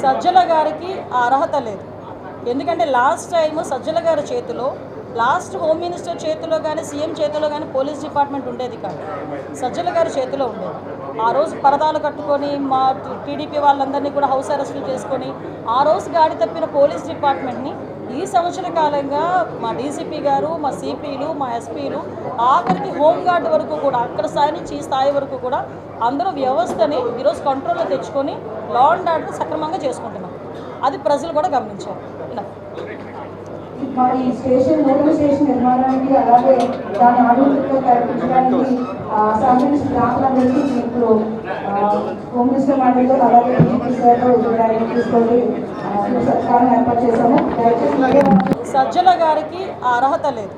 సజ్జల గారికి ఆ అర్హత లేదు. ఎందుకంటే లాస్ట్ టైం సజ్జల గారి చేతిలో, లాస్ట్ హోమ్ మినిస్టర్ చేతిలో కానీ సీఎం చేతిలో కానీ పోలీస్ డిపార్ట్మెంట్ ఉండేది కాదు, సజ్జల గారి చేతిలో ఉండేది. ఆ రోజు పరదాలు కట్టుకొని మా టీడీపీ వాళ్ళందరినీ కూడా హౌస్ అరెస్టులు చేసుకొని ఆ రోజు గాడి తప్పిన పోలీస్ డిపార్ట్మెంట్ని ఈ సంవత్సర కాలంగా మా డీసీపీ గారు, మా సిపిలు, మా ఎస్పీలు, ఆఖరికి హోంగార్డ్ వరకు కూడా అక్కడ స్థాయి నుంచి ఈ స్థాయి వరకు కూడా అందరూ వ్యవస్థని ఈరోజు కంట్రోల్లో తెచ్చుకొని లా అండ్ ఆర్డర్ సక్రమంగా చేసుకుంటున్నాం. అది ప్రజలు కూడా గమనించారు. ఈ స్టేషన్ నూతన స్టేషన్ నిర్మాణానికి అలాగే దాని అభివృద్ధిలో కల్పించడానికి సహకరించిన దాఖలాన్ని ఇప్పుడు హోమ్ మినిస్టర్ మండలిలో అలాగే తీసుకొని సత్కారం ఏర్పాటు చేశాము. సజ్జల గారికి ఆ అర్హత లేదు.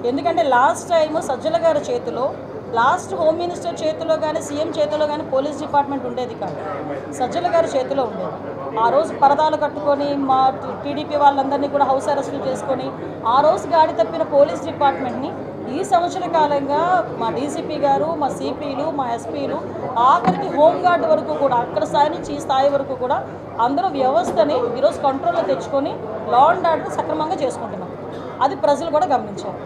ఎందుకంటే లాస్ట్ టైం సజ్జల గారి చేతిలో, లాస్ట్ హోమ్ మినిస్టర్ చేతిలో కానీ సీఎం చేతిలో కానీ పోలీస్ డిపార్ట్మెంట్ ఉండేది కాదు, సజ్జల గారి చేతిలో ఉండేది. ఆ రోజు పరదాలు కట్టుకొని మా టీడీపీ వాళ్ళందరినీ కూడా హౌస్ అరెస్టులు చేసుకొని ఆ రోజు గాడి తప్పిన పోలీస్ డిపార్ట్మెంట్ని ఈ సంవత్సర కాలంగా మా డీసీపీ గారు, మా సిపిలు, మా ఎస్పీలు, ఆఖరికి హోంగార్డ్ వరకు కూడా అక్కడ స్థాయి నుంచి ఈ స్థాయి వరకు కూడా అందరూ వ్యవస్థని ఈరోజు కంట్రోల్లో తెచ్చుకొని లా అండ్ ఆర్డర్ సక్రమంగా చేసుకుంటున్నాం. అది ప్రజలు కూడా గమనించారు.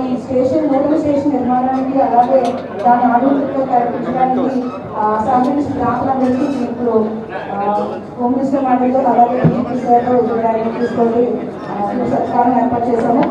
ఈ స్టేషన్ నూతన స్టేషన్ నిర్మాణానికి అలాగే దాని అభివృద్ధిలో కల్పించడానికి సహకరించిన దాఖలాన్ని ఇప్పుడు హోమ్ మినిస్టర్ మండలిలో అలాగే తీసుకొని సత్కారం ఏర్పాటు చేశాము.